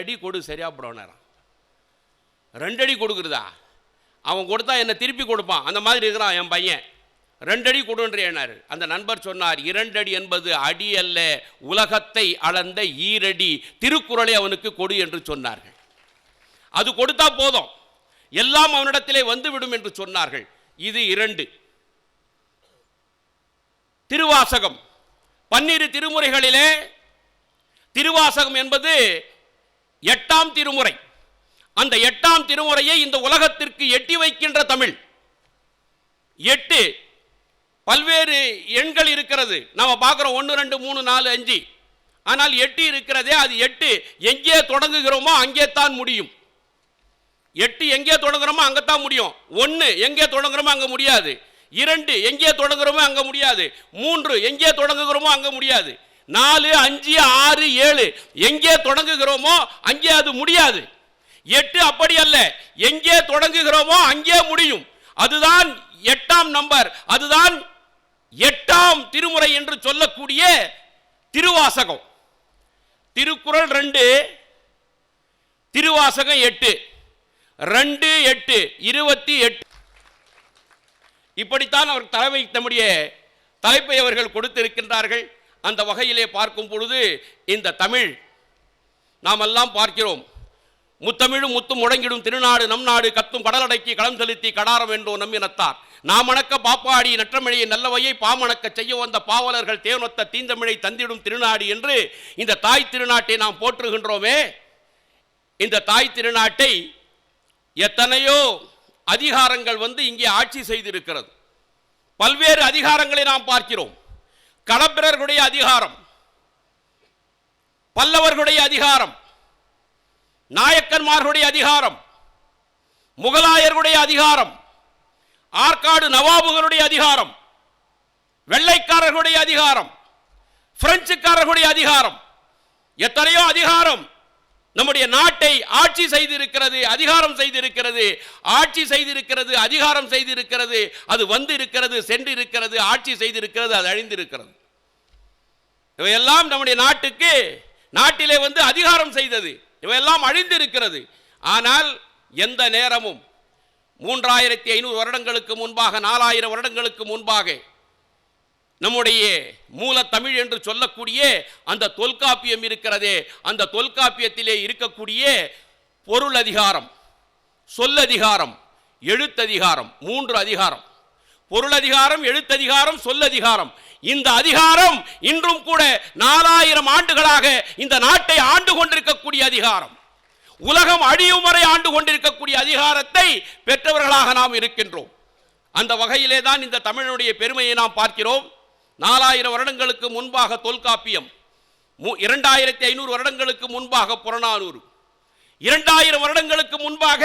அடி கொடு சரியா போடுவான். 2 அடி கொடுக்குறதா? அவன் கொடுத்தா என்ன திருப்பி கொடுப்பான். அந்த மாதிரி இருக்கிறான் என் பையன். 2 அடி கொடுன்றார். அந்த நண்பர் சொன்னார், 2 அடி என்பது அடி அல்ல, உலகத்தை அளந்த ஈரடி. திருக்குறளை அவனுக்கு கொடு என்று சொன்னார்கள். அது கொடுத்தா போதும், எல்லாம் அவனிடத்திலே வந்துவிடும் என்று சொன்னார்கள். இது 2. திருவாசகம். 12 திருமுறைகளிலே திருவாசகம் என்பது 8ஆம் திருமுறை. அந்த 8ஆம் திருமுறையை இந்த உலகத்திற்கு எட்டி வைக்கின்ற தமிழ். 8 பல்வேறு எண்கள் இருக்கிறது. நாம பார்க்கிறோம் 1 2 3 4 5. ஆனால் 8 இருக்கிறதே, அது 8 எங்கே தொடங்குகிறோமோ அங்கே தான் முடியும். 8 எங்கே தொடங்குறோமோ அங்கத்தான் முடியும். 1 எங்கே தொடங்குறோமோ அங்க முடியாது. 2 எங்கே தொடங்குறோமோ அங்க முடியாது. 3 எங்கே தொடங்குகிறோமோ அங்க முடியாது. 4 5 6 7 எங்கே தொடங்குகிறோமோ அங்கே அது முடியாது. 8 அப்படி அல்ல, எங்கே தொடங்குகிறோமோ அங்கே முடியும். அதுதான் 8ஆம் நம்பர். அதுதான் 8ஆம் திருமுறை என்று சொல்லக்கூடிய திருவாசகம். திருக்குறள் 2, திருவாசகம் 8. 2 8 28. இப்படித்தான் அவர் நம்முடைய தலைப்பை அவர்கள் கொடுத்திருக்கின்றார்கள். அந்த வகையிலே பார்க்கும் பொழுது இந்த தமிழ் நாம் எல்லாம் பார்க்கிறோம். முத்தமிழும் முத்தும் முழங்கிடும் திருநாடு நம் நாடு, கத்தும் கடலடக்கி களம் செலுத்தி கடாரம் என்றோ நம்மினத்தார், நாமணக்க பாப்பாடி நற்றமிழையை நல்லவையை பாமணக்க செய்ய வந்த பாவலர்கள் தேவனொத்த தீந்தமிழை தந்திடும் திருநாடு என்று இந்த தாய் திருநாட்டை நாம் போற்றுகின்றோமே. இந்த தாய் திருநாட்டை எத்தனையோ அதிகாரங்கள் இங்கே ஆட்சி செய்திருக்கிறது. பல்வேறு அதிகாரங்களை நாம் பார்க்கிறோம். களப்பிரர்களுடைய அதிகாரம், பல்லவர்களுடைய அதிகாரம், நாயக்கன்மார்களுடைய அதிகாரம், முகலாயர்களுடைய அதிகாரம், ஆற்காடு நவாபுகளுடைய அதிகாரம், வெள்ளைக்காரர்களுடைய அதிகாரம், பிரெஞ்சுக்காரர்களுடைய அதிகாரம், எத்தனையோ அதிகாரம் நம்முடைய நாட்டை ஆட்சி செய்திருக்கிறது, அதிகாரம் செய்திருக்கிறது, ஆட்சி செய்திருக்கிறது, அதிகாரம் செய்திருக்கிறது. அது வந்து இருக்கிறது, சென்று இருக்கிறது, ஆட்சி செய்திருக்கிறது, அது அழிந்திருக்கிறது. இவையெல்லாம் நம்முடைய நாட்டுக்கு நாட்டிலே அதிகாரம் செய்தது. இவையெல்லாம் அழிந்திருக்கிறது. ஆனால் எந்த நேரமும் 3500 வருடங்களுக்கு முன்பாக, 4000 வருடங்களுக்கு முன்பாக நம்முடைய மூல தமிழ் என்று சொல்லக்கூடிய அந்த தொல்காப்பியம் இருக்கிறதே, அந்த தொல்காப்பியத்திலே இருக்கக்கூடிய பொருள் அதிகாரம், சொல்லதிகாரம், எழுத்ததிகாரம், 3 அதிகாரம். பொருள் அதிகாரம், எழுத்ததிகாரம், சொல்லதிகாரம். இந்த அதிகாரம் இன்றும் கூட 4000 ஆண்டுகளாக இந்த நாட்டை ஆண்டு கொண்டிருக்கக்கூடிய அதிகாரம். உலகம் அழியும் வரை ஆண்டு கொண்டிருக்கக்கூடிய அதிகாரத்தை பெற்றவர்களாக நாம் இருக்கின்றோம். அந்த வகையிலே தான் இந்த தமிழனுடைய பெருமையை நாம் பார்க்கிறோம். 4000 வருடங்களுக்கு முன்பாக தொல்காப்பியம், 2500 வருடங்களுக்கு முன்பாக புறநானூறு, 2000 வருடங்களுக்கு முன்பாக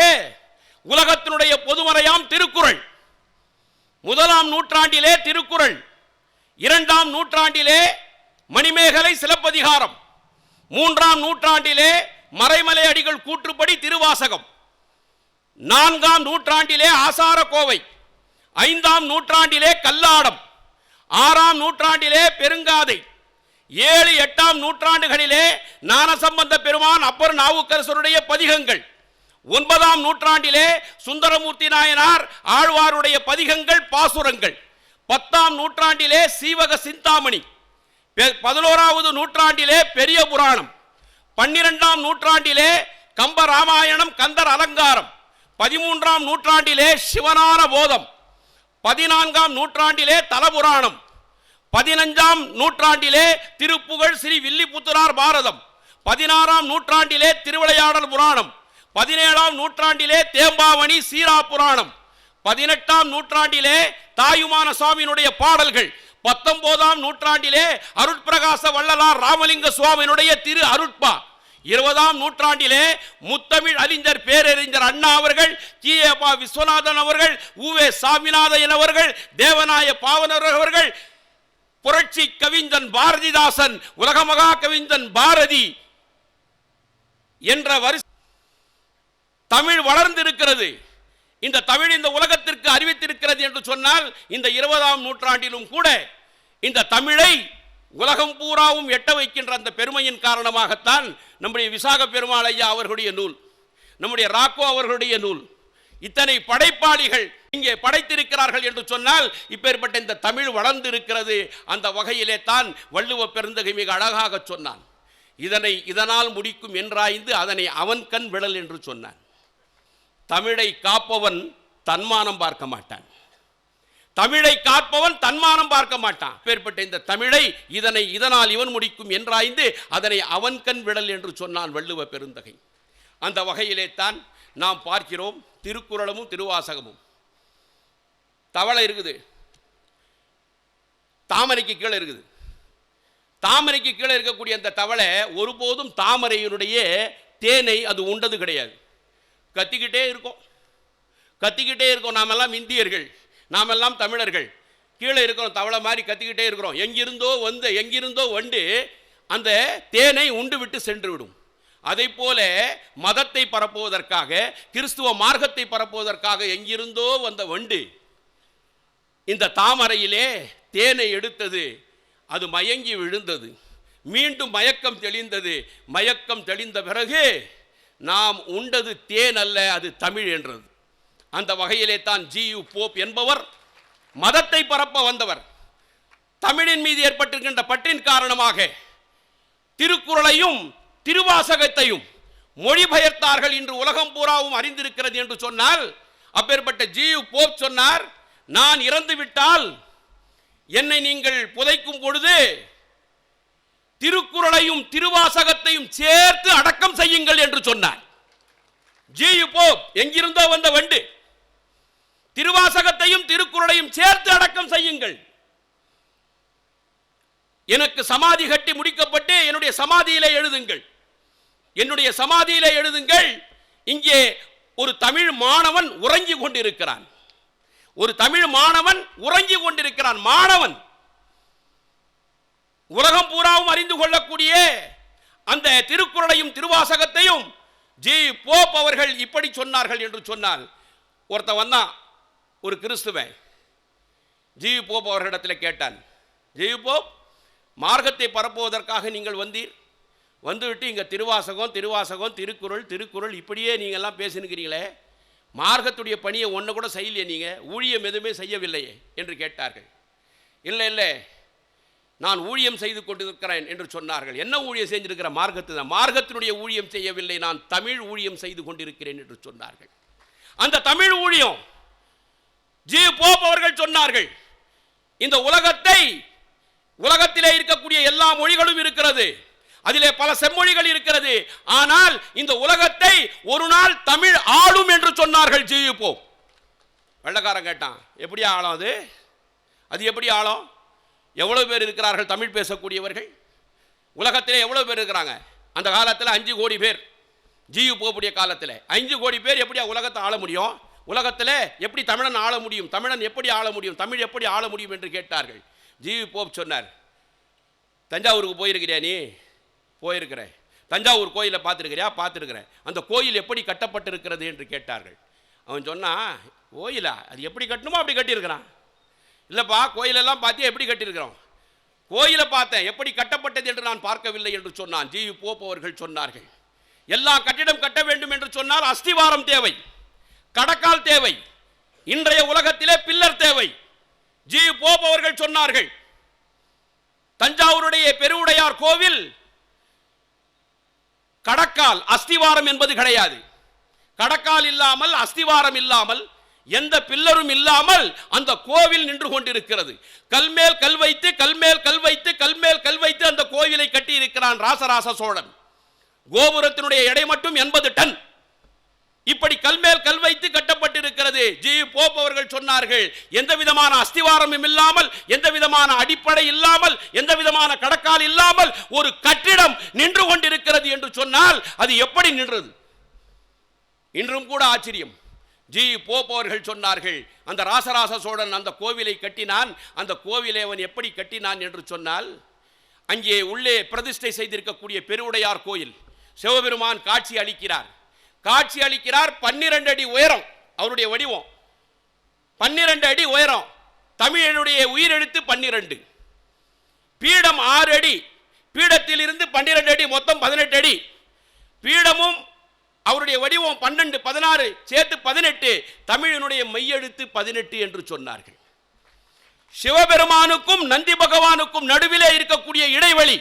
உலகத்தினுடைய பொதுமறையாம் திருக்குறள். 1ஆம் நூற்றாண்டிலே திருக்குறள், 2ஆம் நூற்றாண்டிலே மணிமேகலை சிலப்பதிகாரம், 3ஆம் நூற்றாண்டிலே மறைமலை அடிகள் கூற்றுப்படி திருவாசகம், 4ஆம் நூற்றாண்டிலே ஆசார கோவை, 5ஆம் நூற்றாண்டிலே கல்லாடம், 6ஆம் நூற்றாண்டிலே பெருங்காதை, 7 8ஆம் நூற்றாண்டுகளிலே ஞானசம்பந்த பெருமான் அப்பர் நாவுக்கரசருடைய பதிகங்கள், 9ஆம் நூற்றாண்டிலே சுந்தரமூர்த்தி நாயனார் ஆழ்வாருடைய பதிகங்கள், பாசுரங்கள், 10ஆம் நூற்றாண்டிலே சீவக சிந்தாமணி, 11வது நூற்றாண்டிலே பெரிய புராணம், 12ஆம் நூற்றாண்டிலே கம்ப ராமாயணம் கந்தர் அலங்காரம், 13ஆம் நூற்றாண்டிலே சிவனான போதம், 14ஆம் நூற்றாண்டிலே தலபுராணம், 15ஆம் நூற்றாண்டிலே திருப்புகழ் ஸ்ரீ வில்லிபுத்தூரார் பாரதம், 16ஆம் நூற்றாண்டிலே திருவிளையாடல் புராணம், 17ஆம் நூற்றாண்டிலே தேம்பாவணி சீரா புராணம், 18ஆம் நூற்றாண்டிலே தாயுமான சுவாமியினுடைய பாடல்கள், 19ஆம் நூற்றாண்டிலே அருட்பிரகாச வள்ளலார் ராமலிங்க சுவாமியினுடைய திரு அருட்பா, 20ஆம் நூற்றாண்டிலே முத்தமிழ் அறிஞர் பேரறிஞர் அண்ணா அவர்கள், கி.ஏ.பா. விஸ்வநாதன் அவர்கள், உ.வே. சாமிநாதன் அவர்கள், தேவநாய பாவனர் அவர்கள், புரட்சி கவிஞன் பாரதிதாசன், உலகமகா கவிஞன் பாரதி என்ற வரிசை தமிழ் வளர்ந்திருக்கிறது. இந்த தமிழ் இந்த உலகத்திற்கு அறிவித்திருக்கிறது என்று சொன்னால், இந்த 20ஆம் நூற்றாண்டிலும் கூட இந்த தமிழை உலகம் பூராவும் எட்ட வைக்கின்ற அந்த பெருமையின் காரணமாகத்தான் நம்முடைய விசாக பெருமாள் ஐயா அவர்களுடைய நூல், நம்முடைய ராக்கோ அவர்களுடைய நூல், இத்தனை படைப்பாளிகள் இங்கே படைத்திருக்கிறார்கள் என்று சொன்னால் இப்பேற்பட்ட இந்த தமிழ் வளர்ந்து இருக்கிறது. அந்த வகையிலே தான் வள்ளுவ பெருந்தகை மிக அழகாக சொன்னான், இதனால் முடிக்கும் என்றாய்ந்து அதனை அவன் கண் விழல் என்று சொன்னான். தமிழை காப்பவன் தன்மானம் பார்க்க மாட்டான், தமிழை காப்பவன் தன்மானம் பார்க்க மாட்டான். அப்பேற்பட்ட இந்த தமிழை இதனால் இவன் முடிக்கும் என்றாய்ந்து அதனை அவன் கண் விடல் என்று சொன்னான் வள்ளுவ பெருந்தகை. அந்த வகையிலே தான் நாம் பார்க்கிறோம் திருக்குறளும் திருவாசகமும். தவளை இருக்குது, தாமரைக்கு கீழே இருக்குது. தாமரைக்கு கீழே இருக்கக்கூடிய அந்த தவளை ஒருபோதும் தாமரையினுடைய தேனை அது உண்டது கிடையாது. கத்திக்கிட்டே இருக்கும். நாமெல்லாம் இந்தியர்கள், நாமெல்லாம் தமிழர்கள், கீழே இருக்கிறோம், தவளை மாதிரி கத்திக்கிட்டே இருக்கிறோம். எங்கிருந்தோ வந்து அந்த தேனை உண்டு விட்டு சென்று விடும். அதை போல மதத்தை பரப்புவதற்காக, கிறிஸ்துவ மார்க்கத்தை பரப்புவதற்காக எங்கிருந்தோ வந்த வண்டு இந்த தாமரையிலே தேனை எடுத்தது. அது மயங்கி விழுந்தது, மீண்டும் மயக்கம் தெளிந்தது. மயக்கம் தெளிந்த பிறகு நாம் உண்டது தேன் அல்ல, அது தமிழ் என்றது. அந்த வகையிலே தான் ஜி.யு. போப் என்பவர் மதத்தை பரப்ப வந்தவர். தமிழின் மீது ஏற்பட்டிருக்கின்ற பற்றின் காரணமாக திருக்குறளையும் திருவாசகத்தையும் மொழிபெயர்த்தார்கள். இன்று உலகம் பூராவும் அறிந்திருக்கிறது என்று சொன்னால், அப்பேற்பட்ட ஜி.யு. போப் சொன்னார், நான் இறந்து விட்டால் என்னை நீங்கள் புதைக்கும் பொழுது திருக்குறளையும் திருவாசகத்தையும் சேர்த்து அடக்கம் செய்யுங்கள் என்று சொன்னார். ஜி.யு. போப் எங்கிருந்தோ வந்த வண்டு, திருவாசகத்தையும் திருக்குறளையும் சேர்த்து அடக்கம் செய்யுங்கள். எனக்கு சமாதி கட்டி முடிக்கப்பட்டு என்னுடைய சமாதியிலே எழுதுங்கள். இங்கே ஒரு தமிழ் மாணவன் உறங்கி கொண்டிருக்கிறான். மாணவன் உலகம் பூராவும் அறிந்து கொள்ளக்கூடிய அந்த திருக்குறளையும் திருவாசகத்தையும் ஜி.யு. போப் அவர்கள் இப்படி சொன்னார்கள் என்று சொன்னால், ஒருத்த வந்தான், ஒரு கிறிஸ்துவன், ஜி.யு. போப் அவர்களிடத்தில் கேட்டான், ஜி.யு. போப், மார்க்கத்தை பரப்புவதற்காக நீங்கள் வந்துவிட்டு இங்கே திருவாசகம் திருக்குறள் இப்படியே நீங்கள்லாம் பேசினுக்கிறீங்களே, மார்க்கத்துடைய பணியை ஒன்று கூட செய்யலையே, நீங்கள் ஊழியம் எதுவுமே செய்யவில்லையே என்று கேட்டார்கள். இல்லை, நான் ஊழியம் செய்து கொண்டிருக்கிறேன் என்று சொன்னார்கள். என்ன ஊழியம் செஞ்சிருக்கிற? மார்க்கத்தினுடைய ஊழியம் செய்யவில்லை, நான் தமிழ் ஊழியம் செய்து கொண்டிருக்கிறேன் என்று சொன்னார்கள். அந்த தமிழ் ஊழியம் ஜி.யு. போப் அவர்கள் சொன்னார்கள், இந்த உலகத்திலே இருக்கக்கூடிய எல்லா மொழிகளும் இருக்கிறது, அதிலே பல செம்மொழிகள் இருக்கிறது, ஆனால் இந்த உலகத்தை ஒரு நாள் தமிழ் ஆளும் என்று சொன்னார்கள் ஜி.யு. போப். வெள்ளக்காரன் கேட்டான், எப்படி ஆளும் அது எப்படி ஆளும்? எவ்வளவு பேர் இருக்கிறார்கள் தமிழ் பேசக்கூடியவர்கள்? உலகத்திலே எவ்வளவு பேர் இருக்கிறாங்க? அந்த காலத்தில் 5 கோடி பேர். ஜி.யு. போப்புடைய காலத்தில் 5 கோடி பேர் எப்படியா உலகத்தை ஆள முடியும்? உலகத்தில் எப்படி தமிழன் ஆள முடியும்? தமிழன் எப்படி ஆள முடியும்? தமிழ் எப்படி ஆள முடியும் என்று கேட்டார்கள். ஜி.யு. போப் சொன்னார், தஞ்சாவூருக்கு போயிருக்கிறியா? நீ போயிருக்கிறேன். தஞ்சாவூர் கோயிலை பார்த்துருக்கிறேன். அந்த கோயில் எப்படி கட்டப்பட்டிருக்கிறது என்று கேட்டார்கள். அவன் சொன்னான், கோயிலா? அது எப்படி கட்டணுமோ அப்படி கட்டியிருக்கிறான். இல்லைப்பா, கோயிலெல்லாம் பார்த்தியா எப்படி கட்டியிருக்கிறோம்? கோயிலை பார்த்தேன், எப்படி கட்டப்பட்டது என்று நான் பார்க்கவில்லை என்று சொன்னான். ஜி.யு. போப் அவர்கள் சொன்னார்கள், எல்லா கட்டிடம் கட்ட வேண்டும் என்று சொன்னால் அஸ்திவாரம் தேவை, கடக்கால் தேவை, இன்றைய உலகத்திலே பில்லர் தேவை. ஜி.யு. போப் அவர்கள் சொன்னார்கள், தஞ்சாவூருடைய பெருவுடையார் கோவில் கடக்கால், அஸ்திவாரம் என்பது கிடையாது. கடக்கால் இல்லாமல், அஸ்திவாரம் இல்லாமல், எந்த பில்லரும் இல்லாமல் அந்த கோவில் நின்று கொண்டிருக்கிறது. கல்மேல் கல் வைத்து அந்த கோவிலை கட்டி இருக்கிறான் ராசராச சோழன். கோபுரத்தினுடைய எடை மட்டும் 80 டன். இப்படி கல்மேல் கல் வைத்து கட்டப்பட்டிருக்கிறது. ஜி.யு. போப் அவர்கள் சொன்னார்கள், எந்த விதமான அஸ்திவாரமும் இல்லாமல், எந்த விதமான அடிப்படை இல்லாமல், எந்த விதமான கடக்கால் இல்லாமல் ஒரு கட்டிடம் நின்று கொண்டிருக்கிறது என்று சொன்னால் அது எப்படி நின்றது? இன்றும் கூட ஆச்சரியம். ஜி.யு. போப் அவர்கள் சொன்னார்கள், அந்த ராசராச சோழன் அந்த கோவிலை கட்டினான். அந்த கோவிலை அவன் எப்படி கட்டினான் என்று சொன்னால், அங்கே உள்ளே பிரதிஷ்டை செய்திருக்கக்கூடிய பெருவுடையார் கோயில், சிவபெருமான் காட்சி அளிக்கிறார். 12 அடி உயரம் அவருடைய வடிவம், 12 அடி உயரம். தமிழனுடைய உயிரெழுத்து 12. பீடம் 6 அடி, பீடத்தில் இருந்து 12 அடி, மொத்தம் 18 அடி. பீடமும் அவருடைய வடிவம் 12, 16 சேர்த்து 18. தமிழினுடைய மெய்யெழுத்து 18 என்று சொன்னார்கள். சிவபெருமானுக்கும் நந்தி பகவானுக்கும் நடுவிலே இருக்கக்கூடிய இடைவெளி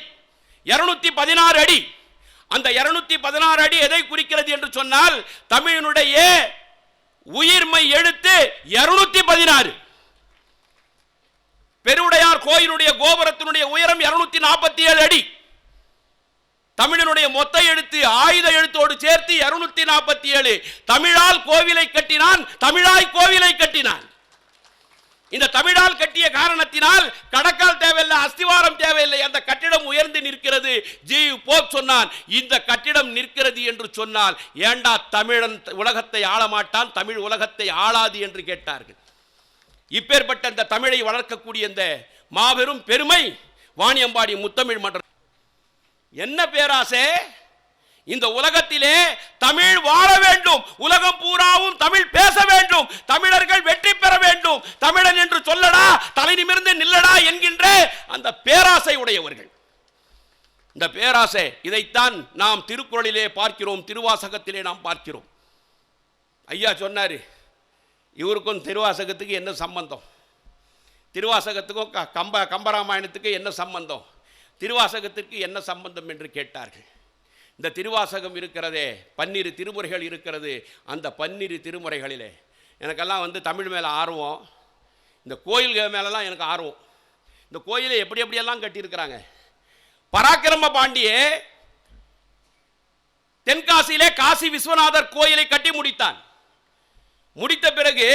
216 அடி. அந்த 216 அடி எதை குறிக்கிறது என்று சொன்னால் தமிழினுடைய உயிர்மை எழுத்து 216. பெருவுடையார் கோயிலுடைய கோபுரத்தினுடைய உயரம் 247 அடி. தமிழினுடைய மொத்த எழுத்து ஆயுத எழுத்தோடு சேர்த்து 247. தமிழால் கோவிலை கட்டினான், தமிழாய் கோவிலை கட்டினான். இந்த தமிழால் கட்டிய காரணத்தினால் கடக்கால் தேவையில்லை, அஸ்திவாரம் தேவையில்லை, அந்த கட்டிடம் உயர்ந்து நிற்கிறது. ஜி போப் சொன்னான், இந்த கட்டிடம் நிற்கிறது என்று சொன்னால் ஏண்டா தமிழன் உலகத்தை ஆளமாட்டான், தமிழ் உலகத்தை ஆளாது என்று கேட்டார்கள். இப்பேற்பட்ட இந்த தமிழை வளர்க்கக்கூடிய இந்த மாபெரும் பெருமை வாணியம்பாடி முத்தமிழ் மன்றம். என்ன பேராசை? இந்த உலகத்திலே தமிழ் வாழ வேண்டும், உலகம் பூராவும் தமிழ் பேச வேண்டும், தமிழர்கள் வெற்றி பெற வேண்டும், தமிழன் என்று சொல்லடா, தலை நிமிர்ந்து நில்லடா என்கின்ற அந்த பேராசை உடையவர்கள். இந்த பேராசை, இதைத்தான் நாம் திருக்குறளிலே பார்க்கிறோம், திருவாசகத்திலே நாம் பார்க்கிறோம். ஐயா சொன்னார், இவருக்கும் திருவாசகத்துக்கு என்ன சம்பந்தம், திருவாசகத்துக்கும் கம்பராமாயணத்துக்கு என்ன சம்பந்தம், திருவாசகத்திற்கு என்ன சம்பந்தம் என்று கேட்டார்கள். இந்த திருவாசகம் இருக்கிறதே, 12 திருமுறைகள் இருக்கிறது. அந்த 12 திருமுறைகளிலே எனக்கெல்லாம் தமிழ் மேலே ஆர்வம், இந்த கோயில்கள் மேலெல்லாம் எனக்கு ஆர்வம். இந்த கோயிலை எப்படி எப்படியெல்லாம் கட்டியிருக்கிறாங்க. பராக்கிரம பாண்டியே தென்காசியிலே காசி விஸ்வநாதர் கோயிலை கட்டி முடித்தான். முடித்த பிறகு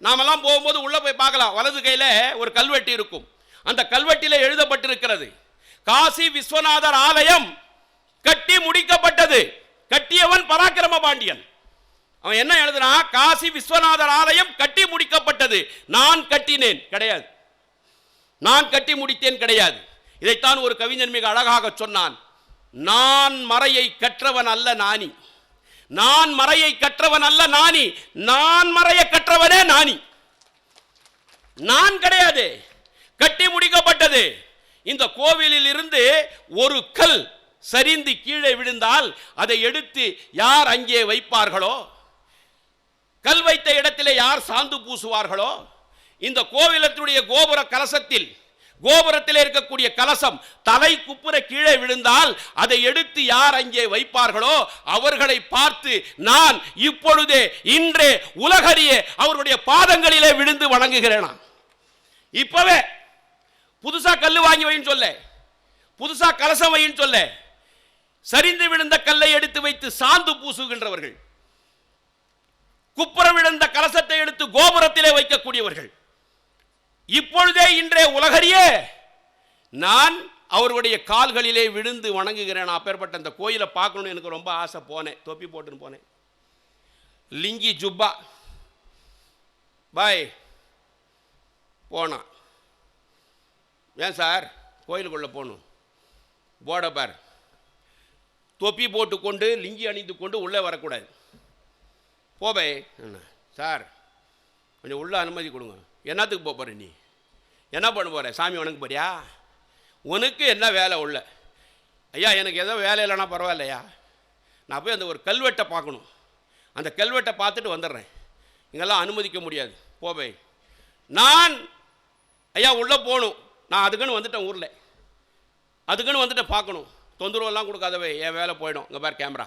நாமெல்லாம் போகும்போது உள்ள போய் பார்க்கலாம், வலது கையில் ஒரு கல்வெட்டு இருக்கும். அந்த கல்வெட்டிலே எழுதப்பட்டிருக்கிறது, காசி விஸ்வநாதர் ஆலயம் கட்டி முடிக்கப்பட்டது. கட்டியவன் பராக்கிரம பாண்டியன். அவன் என்ன எழுதுனா, காசி விஸ்வநாதர் ஆலயம் கட்டி முடிக்கப்பட்டது, நான் கட்டினேன் கிடையாது, நான் கட்டி முடித்தேன் கிடையாது. இதைத்தான் ஒரு கவிஞன் மிக அழகாக சொன்னான், நான் மறையை கற்றவன் அல்ல நாணி, நான் மறையை கற்றவன் அல்ல நாணி, நான் மறையை கற்றவனே நாணி. நான் கிடையாது, கட்டி முடிக்கப்பட்டது. இந்த கோவிலில் இருந்து ஒரு கல் சரிந்து கீழே விழுந்தால் அதை எடுத்து யார் அங்கே வைப்பார்களோ, கல் வைத்த இடத்திலே யார் சாந்து பூசுவார்களோ, இந்த கோவிலத்துடைய கோபுர கலசத்தில், கோபுரத்தில் இருக்கக்கூடிய கலசம் தலை குப்புற கீழே விழுந்தால் அதை எடுத்து யார் அங்கே வைப்பார்களோ அவர்களை பார்த்து நான் இப்பொழுதே இன்றே உலகறிய அவருடைய பாதங்களிலே விழுந்து வணங்குகிறேனா. இப்பவே புதுசா கல்லு வாங்கி வைன்னு சொல்ல, புதுசா கலசம் வைன்னு சொல்ல, சரிந்து விழுந்த கல்லை எடுத்து வைத்து சாந்து பூசுகின்றவர்கள், குப்புற விழுந்த கலசத்தை எடுத்து கோபுரத்திலே வைக்கக்கூடியவர்கள், இப்பொழுதே இன்றே உலகறிய நான் அவருடைய கால்களிலே விழுந்து வணங்குகிறேன். அப்பேற்பட்ட அந்த கோயிலை பார்க்கணும்னு எனக்கு ரொம்ப ஆசை. போனேன், தொப்பி போட்டுன்னு போனேன், லிங்கி ஜுப்பா பாய் போனான். ஏன் சார் கோயிலுக்குள்ளே போகணும், போட பார், தொப்பி போட்டுக்கொண்டு லிங்கி அணிந்து கொண்டு உள்ளே வரக்கூடாது, போபே. சார் கொஞ்சம் உள்ளே அனுமதி கொடுங்க. என்னத்துக்கு போகிற, நீ என்ன பண்ண போகிற, சாமி உனக்கு போறியா, உனக்கு என்ன வேலை உள்ள. ஐயா எனக்கு ஏதோ வேலை இல்லைன்னா பரவாயில்லையா, நான் போய் அந்த ஒரு கல்வெட்டை பார்க்கணும், அந்த கல்வெட்டை பார்த்துட்டு வந்துடுறேன், இங்கெல்லாம் அனுமதிக்க முடியாது, போபே. நான் ஐயா உள்ளே போகணும், நான் அதுக்குன்னு வந்துட்டேன், ஊரில் அதுக்குன்னு வந்துட்டு பார்க்கணும், தொந்தரவெல்லாம் கொடுக்காதவே, என் வேலை போயிடும். இங்கே பார் கேமரா,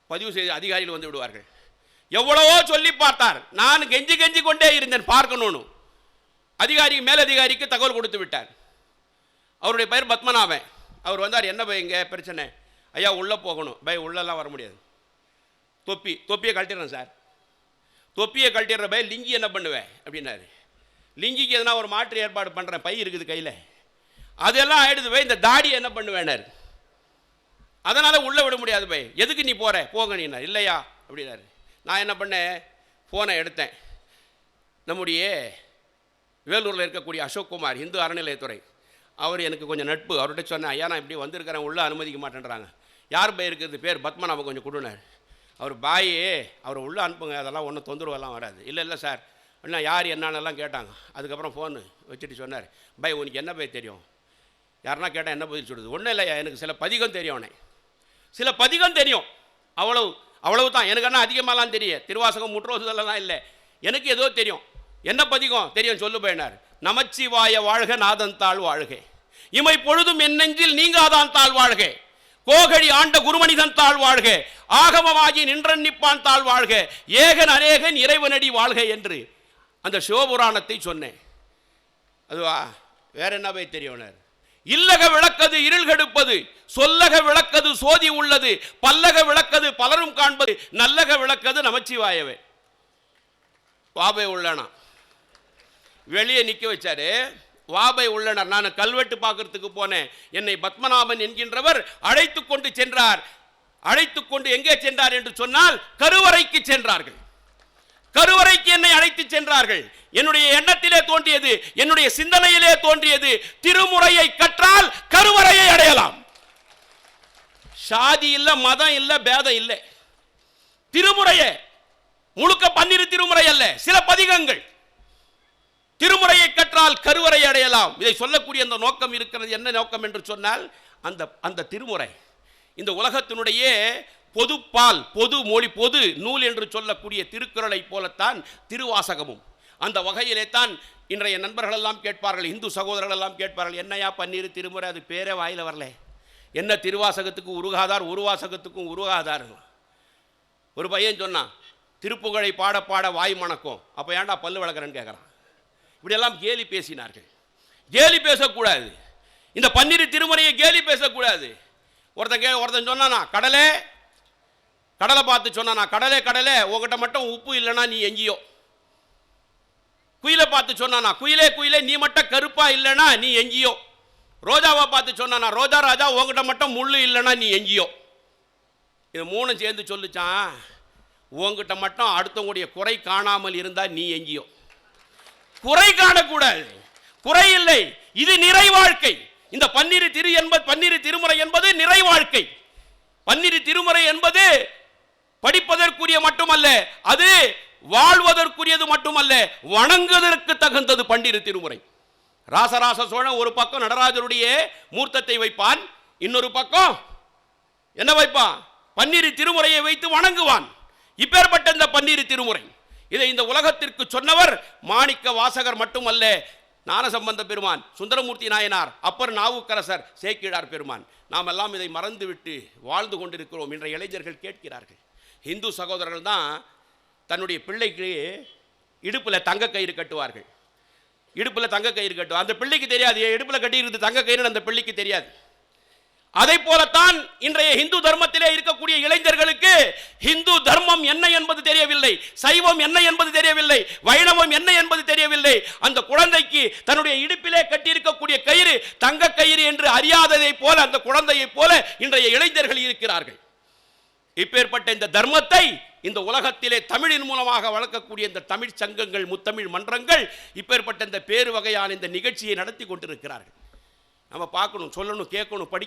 பதிவு செய்து அதிகாரிகள் வந்து விடுவார்கள். எவ்வளவோ சொல்லி பார்த்தார், நான் கெஞ்சி கெஞ்சி கொண்டே இருந்தேன் பார்க்கணும்னு. அதிகாரி மேலதிகாரிக்கு தகவல் கொடுத்து விட்டார். அவருடைய பெயர் பத்மநாபன். அவர் வந்தார், என்ன பை இங்கே பிரச்சனை, ஐயா உள்ளே போகணும். பை உள்ளெல்லாம் வர முடியாது, தொப்பியை கழட்டிடுறேன் சார். தொப்பியை கழட்டிடுற பை, லிங்கி என்ன பண்ணுவேன் அப்படின்னாரு. லிங்கிக்கு எதனா ஒரு மாற்று ஏற்பாடு பண்ணுறேன், பை இருக்குது கையில், அதெல்லாம் ஆயிடுது பை. இந்த தாடி என்ன பண்ணுவேனார், அதனால் உள்ளே விட முடியாது பை. எதுக்கு நீ போகிற, போங்க நீ. இல்லையா அப்படின்னாரு. நான் என்ன பண்ணேன், ஃபோனை எடுத்தேன். நம்முடைய வேலூரில் இருக்கக்கூடிய அசோக்குமார், இந்து அறநிலையத்துறை, அவர் எனக்கு கொஞ்சம் நட்பு. அவர்கிட்ட சொன்னேன், ஐயா நான் இப்படி வந்திருக்கிறேன், உள்ளே அனுமதிக்க மாட்டேன்றாங்க. யார் பை இருக்கிறது, பேர் பத்மநாப, கொஞ்சம் கொடுனார். அவர் பாயே அவரை உள்ளே அனுப்புங்க, அதெல்லாம் ஒன்றும் தொந்தரவெல்லாம் வராது. இல்லை இல்லை சார், அண்ணா யார் என்னன்னெல்லாம் கேட்டாங்க. அதுக்கப்புறம் ஃபோனு வச்சுட்டு சொன்னார், பை உனக்கு என்ன பை தெரியும்? யாருன்னா கேட்டால் என்ன பதில் சொல்லுது? ஒன்றும் இல்லையா, எனக்கு சில பதிகம் தெரியும். அவனே சில பதிகம் தெரியும், அவ்வளவு தான். எனக்கு என்ன அதிகமாகலாம் தெரியும், திருவாசகம் முற்றோசுதெல்லாம் இல்லை, எனக்கு ஏதோ தெரியும். என்ன பதிகம் தெரியும் சொல்லு போயினார். நமச்சிவாய வாழ்க நாதன் தாழ் வாழ்க, இமை பொழுதும் என் நெஞ்சில் நீங்காதான் தாழ் வாழ்க, கோகழி ஆண்ட குருமனிதன் தாழ் வாழ்க, ஆகமமாகி நின்றன் நிப்பான் தாழ் வாழ்க, ஏகன் அநேகன் இறைவனடி வாழ்க என்று அந்த சிவபுராணத்தை சொன்னேன். அதுவா வேற என்ன போய் தெரியும்? இல்லக விளக்கது இருள் கெடுப்பது, சொல்லக விளக்கது சோதி உள்ளது, பல்லக விளக்கது பலரும் காண்பது, நல்லக விளக்கது நமச்சிவாயவே. வாபை உள்ளனா வெளியே நிற்க வச்சாரு. வாபை உள்ளனர். நான் கல்வெட்டு பார்க்கறதுக்கு போனேன். என்னை பத்மநாபன் என்கின்றவர் அழைத்து கொண்டு சென்றார். அழைத்து கொண்டு எங்கே சென்றார் என்று சொன்னால் கருவறைக்கு சென்றார்கள். கருவறைக்கு என்னை அழைத்து சென்றார்கள். என்னுடைய எண்ணத்திலே தோன்றியது, என்னுடைய சிந்தனையிலே தோன்றியது, திருமுறையை கற்றால் கருவறையை அடையலாம். சாதி இல்ல, மதம் இல்ல, பேதம் இல்லை. திருமுறையே முழுக்க 12 திருமுறை அல்ல, சில பதிகங்கள். திருமுறையை கற்றால் கருவறை அடையலாம். இதை சொல்லக்கூடிய அந்த நோக்கம் இருக்கிறது. என்ன நோக்கம் என்று சொன்னால், அந்த திருமுறை இந்த உலகத்தினுடைய பொது பால், பொது மொழி, பொது நூல் என்று சொல்லக்கூடிய திருக்குறளை போலத்தான் திருவாசகமும். அந்த வகையிலே தான் இன்றைய நண்பர்கள் எல்லாம் கேட்பார்கள், இந்து சகோதரர்கள் எல்லாம் கேட்பார்கள், என்னையா 12 திருமுறை, அது பேரே வாயில வரல, என்ன திருவாசகத்துக்கு உருகாதார், ஒரு வாசகத்துக்கும் உருகாதார். ஒரு பையன் சொன்னான், திருப்புகழை பாட பாட வாய் மணக்கும், அப்போ ஏன்டா பல்லு வளர்க்குறேன்னு கேட்குறான். இப்படியெல்லாம் கேலி பேசினார்கள். கேலி பேசக்கூடாது, இந்த 12 திருமுறையை கேலி பேசக்கூடாது. ஒருத்தன் சொன்னானா, கடலை பார்த்து சொன்னானா, கடலே கடலே உங்ககிட்ட மட்டும் உப்பு இல்லைன்னா நீ எங்கேயோ. குயிலை பார்த்து சொன்னானா, குயிலே குயிலே நீ மட்டும் கருப்பா இல்லைன்னா நீ எங்கேயோ. ரோஜாவை பார்த்து சொன்னானா, ரோஜா ராஜா உங்ககிட்ட மட்டும் முள்ளு இல்லைன்னா நீ எங்கேயோ. இது 3 சேர்ந்து சொல்லிச்சான், உங்ககிட்ட மட்டும் அடுத்தவங்களுடைய குறை காணாமல் இருந்தா நீ எங்கேயோ. குறை காணக்கூடாது, குறை இல்லை, இது நிறை வாழ்க்கை. இந்த 12 திருமுறை என்பது நிறை வாழ்க்கை. 12 திருமுறை என்பது படிப்பதற்குரிய மட்டுமல்ல, அது வாழ்வதற்குரியது மட்டுமல்ல, வணங்குவதற்கு தகுந்தது 12 திருமுறை. ராசராச சோழன் ஒரு பக்கம் நடராஜருடைய மூர்த்தத்தை வைப்பான், இன்னொரு பக்கம் என்ன வைப்பான்? 12 திருமுறையை வைத்து வணங்குவான். இப்பேற்பட்ட இந்த 12 திருமுறை, இதை இந்த உலகத்திற்கு சொன்னவர் மாணிக்க வாசகர் மட்டுமல்ல, ஞானசம்பந்த பெருமான், சுந்தரமூர்த்தி நாயனார், அப்பர் நாவுக்கரசர், சேக்கிழார் பெருமான். நாம் எல்லாம் இதை மறந்துவிட்டு வாழ்ந்து கொண்டிருக்கிறோம். இன்றைய இளைஞர்கள் கேட்கிறார்கள். இந்து சகோதரர்கள் தான் தன்னுடைய பிள்ளைக்கு இடுப்பில் தங்க கயிறு கட்டுவார்கள். இடுப்பில் தங்க கயிறு கட்டுவார். அந்த பிள்ளைக்கு தெரியாது இடுப்பில் கட்டியிருந்து தங்க கயிறு, அந்த பிள்ளைக்கு தெரியாது. அதை போலத்தான் இன்றைய இந்து தர்மத்திலே இருக்கக்கூடிய இளைஞர்களுக்கு இந்து தர்மம் என்ன என்பது தெரியவில்லை, சைவம் என்ன என்பது தெரியவில்லை, வைணவம் என்ன என்பது தெரியவில்லை. அந்த குழந்தைக்கு தன்னுடைய இடுப்பிலே கட்டியிருக்கக்கூடிய கயிறு தங்க கயிறு என்று அறியாததை போல அந்த குழந்தையை போல இன்றைய இளைஞர்கள் இருக்கிறார்கள். இப்பேற்பட்ட இந்த தர்மத்தை இந்த உலகத்திலே தமிழின் மூலமாக வளர்க்கக்கூடிய இந்த தமிழ் சங்கங்கள், முத்தமிழ் மன்றங்கள் இப்பேற்பட்ட இந்த பேரு வகையான இந்த நிகழ்ச்சியை நடத்தி கொண்டிருக்கிறார்கள். நம்ம பார்க்கணும், சொல்லணும், கேட்கணும், படிக்கணும்.